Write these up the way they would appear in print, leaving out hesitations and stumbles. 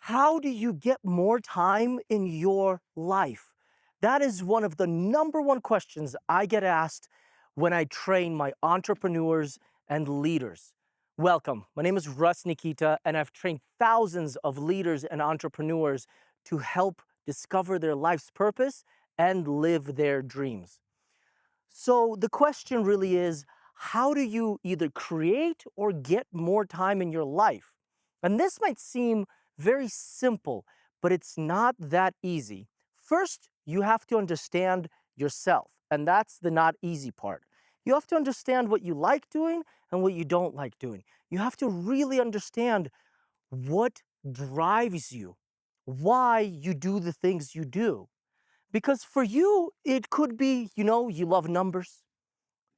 How do you get more time in your life? That is one of the number one questions I get asked when I train my entrepreneurs and leaders. Welcome. My name is Nikita, and I've trained thousands of leaders and entrepreneurs to help discover their life's purpose and live their dreams. So the question really is, how do you either create or get more time in your life? And this might seem very simple, but it's not that easy. First, you have to understand yourself, and that's the not easy part. You have to understand what you like doing and what you don't like doing. You have to really understand what drives you, why you do the things you do. Because for you, it could be, you love numbers,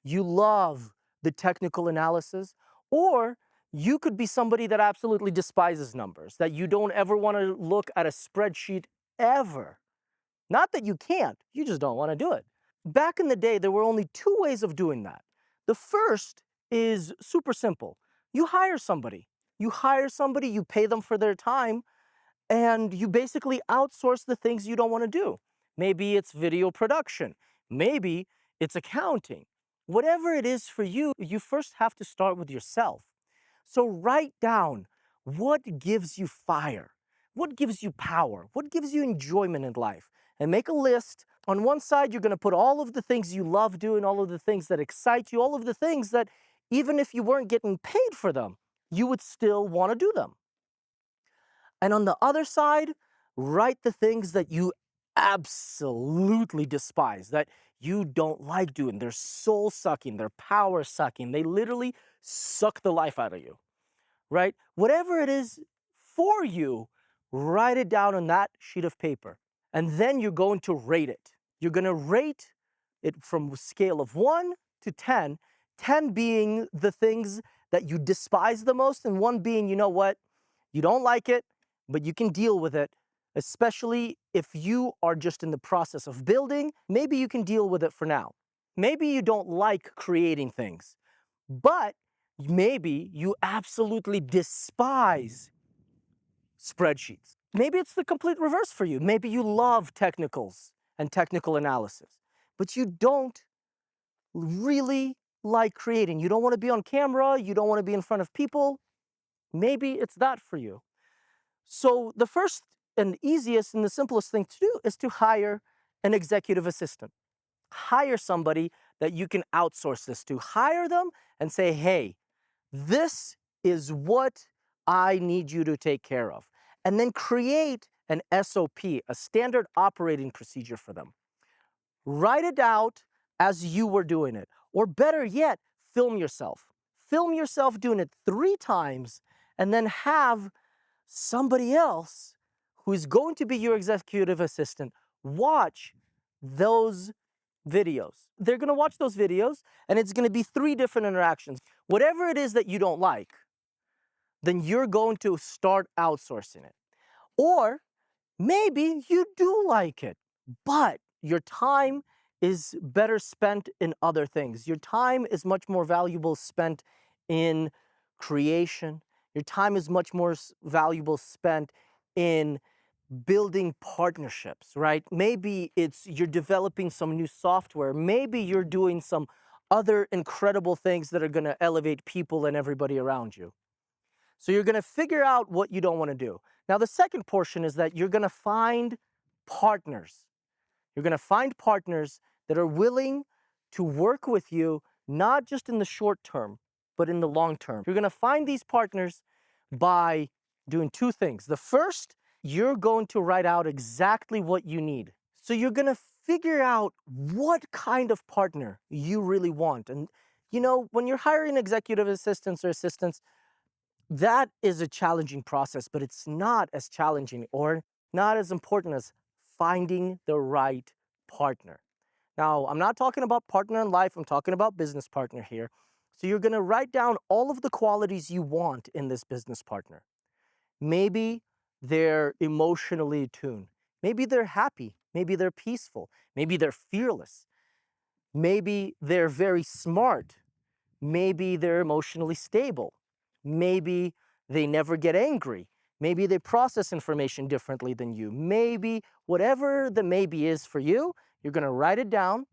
you love the technical analysis, or you could be somebody that absolutely despises numbers, that you don't ever want to look at a spreadsheet ever. Not that you can't, you just don't want to do it. Back in the day, there were only two ways of doing that. The first is super simple. You hire somebody. You hire somebody, you pay them for their time, and you basically outsource the things you don't want to do. Maybe it's video production. Maybe it's accounting. Whatever it is for you, you first have to start with yourself. So write down what gives you fire, what gives you power, what gives you enjoyment in life, and make a list. On one side, you're going to put all of the things you love doing, all of the things that excite you, all of the things that even if you weren't getting paid for them, you would still want to do them. And on the other side, write the things that you absolutely despise, that you don't like doing. They're soul sucking, they're power sucking. They literally suck the life out of you, right? Whatever it is for you, write it down on that sheet of paper. And then you're going to rate it. You're going to rate it from a scale of 1 to 10, 10 being the things that you despise the most, and 1 being, you know what, you don't like it, but you can deal with it, especially if you are just in the process of building. Maybe you can deal with it for now. Maybe you don't like creating things, but maybe you absolutely despise spreadsheets. Maybe it's the complete reverse for you. Maybe you love technicals and technical analysis, but you don't really like creating. You don't want to be on camera. You don't want to be in front of people. Maybe it's that for you. So the first and easiest and the simplest thing to do is to hire an executive assistant. Hire somebody that you can outsource this to. Hire them and say, hey, this is what I need you to take care of. And then create an SOP, a standard operating procedure for them. Write it out as you were doing it. Or better yet, film yourself. Film yourself doing it 3 times and then have somebody else who's going to be your executive assistant watch those videos. They're going to watch those videos, and it's going to be 3 different interactions. Whatever it is that you don't like, then you're going to start outsourcing it. Or maybe you do like it, but your time is better spent in other things. Your time is much more valuable spent in creation. Your time is much more valuable spent in building partnerships, right? Maybe it's you're developing some new software. Maybe you're doing some other incredible things that are going to elevate people and everybody around you. So you're going to figure out what you don't want to do. Now, the second portion is that you're going to find partners. You're going to find partners that are willing to work with you, not just in the short term, but in the long term. You're going to find these partners by doing 2 things. The first, you're going to write out exactly what you need. So you're going to figure out what kind of partner you really want. And, when you're hiring executive assistants or assistants, that is a challenging process, but it's not as challenging or not as important as finding the right partner. Now, I'm not talking about partner in life, I'm talking about business partner here. So you're going to write down all of the qualities you want in this business partner. Maybe they're emotionally attuned. Maybe they're happy. Maybe they're peaceful. Maybe they're fearless. Maybe they're very smart. Maybe they're emotionally stable. Maybe they never get angry. Maybe they process information differently than you. Maybe whatever the maybe is for you, you're going to write it down.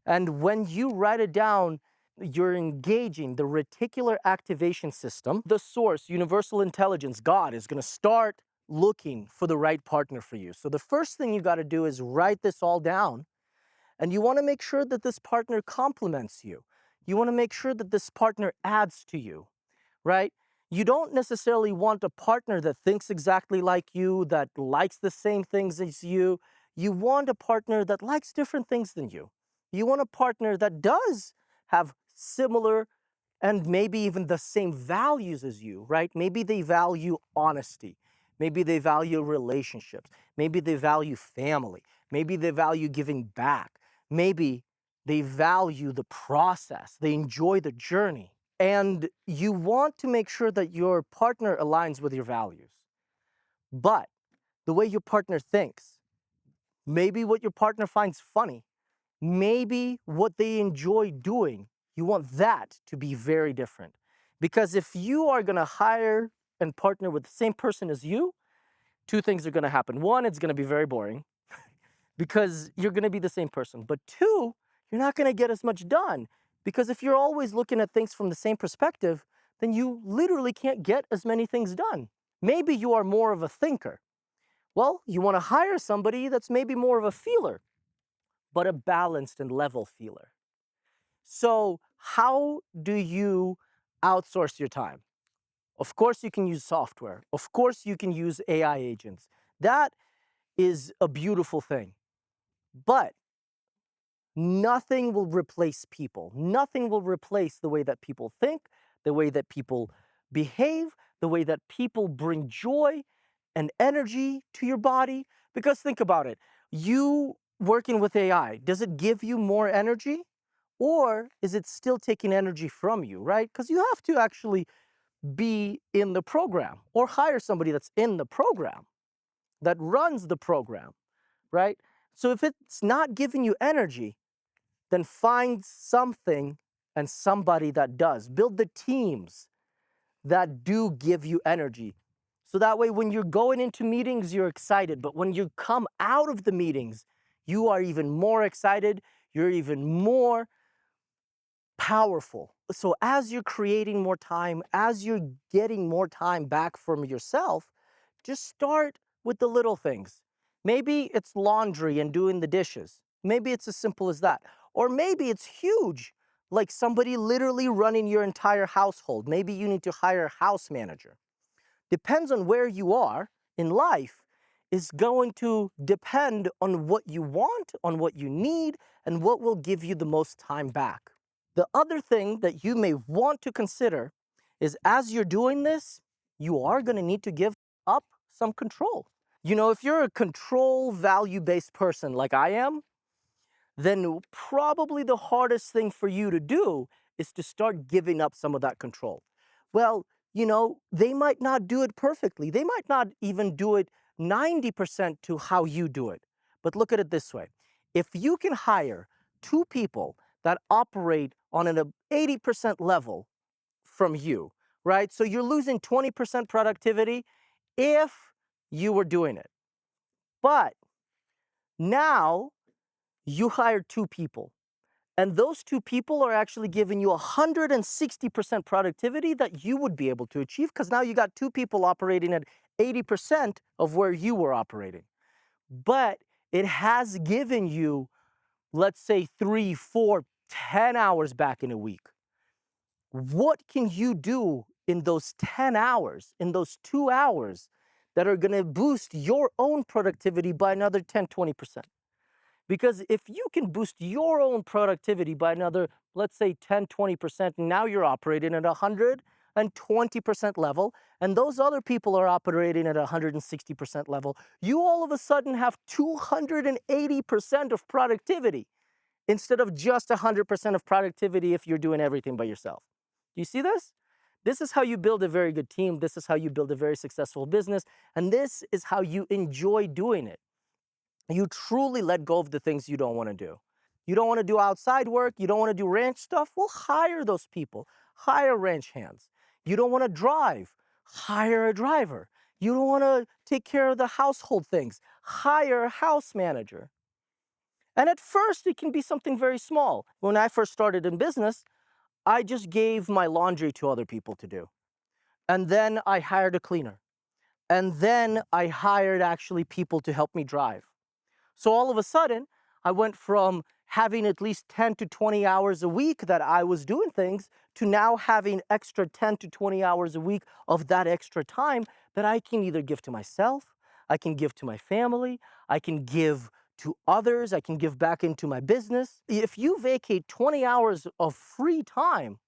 And when you write it down, you're engaging the reticular activation system. The source, universal intelligence, God, is going to start looking for the right partner for you. So the first thing you got to do is write this all down. And you want to make sure that this partner complements you. You want to make sure that this partner adds to you, right? You don't necessarily want a partner that thinks exactly like you, that likes the same things as you. You want a partner that likes different things than you. You want a partner that does have similar and maybe even the same values as you, right? Maybe they value honesty. Maybe they value relationships. Maybe they value family. Maybe they value giving back. Maybe they value the process. They enjoy the journey. And you want to make sure that your partner aligns with your values. But the way your partner thinks, maybe what your partner finds funny, maybe what they enjoy doing, you want that to be very different. Because if you are going to hire and partner with the same person as you, two things are going to happen. One, it's going to be very boring because you're going to be the same person. But two, you're not going to get as much done because if you're always looking at things from the same perspective, then you literally can't get as many things done. Maybe you are more of a thinker. Well, you want to hire somebody that's maybe more of a feeler, but a balanced and level feeler. So, how do you outsource your time? Of course, you can use software. Of course, you can use AI agents. That is a beautiful thing. But nothing will replace people. Nothing will replace the way that people think, the way that people behave, the way that people bring joy and energy to your body. Because think about it, you working with AI, does it give you more energy? Or is it still taking energy from you, right? Because you have to actually be in the program or hire somebody that's in the program, that runs the program, right? So if it's not giving you energy, then find something and somebody that does. Build the teams that do give you energy. So that way, when you're going into meetings, you're excited. But when you come out of the meetings, you are even more excited. You're even more powerful. So as you're creating more time, as you're getting more time back from yourself, just start with the little things. Maybe it's laundry and doing the dishes. Maybe it's as simple as that. Or maybe it's huge, like somebody literally running your entire household. Maybe you need to hire a house manager. Depends on where you are in life, is going to depend on what you want, on what you need, and what will give you the most time back. The other thing that you may want to consider is as you're doing this, you are going to need to give up some control. You know, if you're a control value-based person like I am, then probably the hardest thing for you to do is to start giving up some of that control. Well, you know, they might not do it perfectly. They might not even do it 90% to how you do it. But look at it this way. If you can hire two people that operate on an 80% level from you, right? So you're losing 20% productivity if you were doing it. But now you hire two people, and those two people are actually giving you 160% productivity that you would be able to achieve because now you got two people operating at 80% of where you were operating. But it has given you, let's say, 3, 4, 10 hours back in a week. What can you do in those 10 hours, in those 2 hours that are going to boost your own productivity by another 10, 20%? Because if you can boost your own productivity by another, let's say 10, 20%, now you're operating at 120% level, and those other people are operating at 160% level, you all of a sudden have 280% of productivity instead of just 100% of productivity if you're doing everything by yourself. Do you see this? This is how you build a very good team. This is how you build a very successful business. And this is how you enjoy doing it. You truly let go of the things you don't want to do. You don't want to do outside work. You don't want to do ranch stuff. Well, hire those people. Hire ranch hands. You don't want to drive. Hire a driver. You don't want to take care of the household things. Hire a house manager. And at first, it can be something very small. When I first started in business, I just gave my laundry to other people to do. And then I hired a cleaner. And then I hired actually people to help me drive. So all of a sudden, I went from having at least 10 to 20 hours a week that I was doing things to now having extra 10 to 20 hours a week of that extra time that I can either give to myself, I can give to my family, I can give to others, I can give back into my business. If you vacate 20 hours of free time,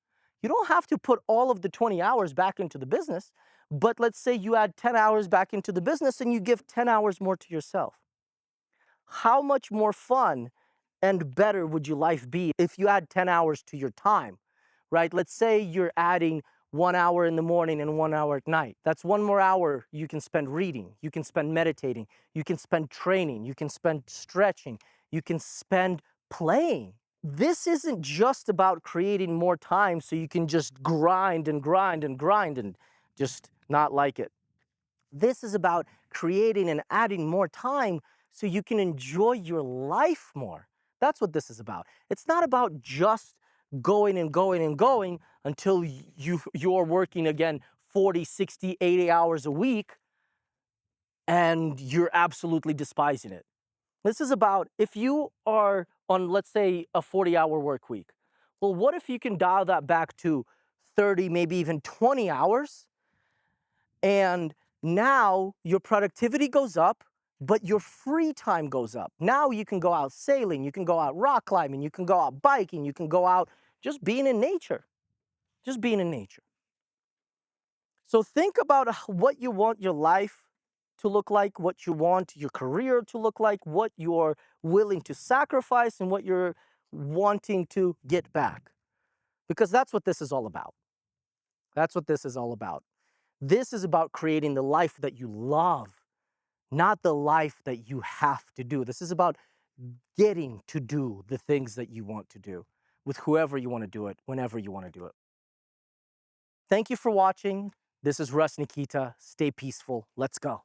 you don't have to put all of the 20 hours back into the business, but let's say you add 10 hours back into the business and you give 10 hours more to yourself. How much more fun and better would your life be if you add 10 hours to your time, right? Let's say you're adding 1 hour in the morning and 1 hour at night. That's one more hour you can spend reading, you can spend meditating, you can spend training, you can spend stretching, you can spend playing. This isn't just about creating more time so you can just grind and grind and grind and just not like it. This is about creating and adding more time so you can enjoy your life more. That's what this is about. It's not about just going and going and going until you're working again 40, 60, 80 hours a week and you're absolutely despising it. This is about if you are on, let's say, a 40-hour work week. Well, what if you can dial that back to 30, maybe even 20 hours? And now your productivity goes up, but your free time goes up. Now you can go out sailing, you can go out rock climbing, you can go out biking, you can go out just being in nature, just being in nature. So think about what you want your life to look like, what you want your career to look like, what you're willing to sacrifice, and what you're wanting to get back. Because that's what this is all about. That's what this is all about. This is about creating the life that you love, not the life that you have to do. This is about getting to do the things that you want to do with whoever you want to do it, whenever you want to do it. Thank you for watching. This is Russ Nikita. Stay peaceful. Let's go.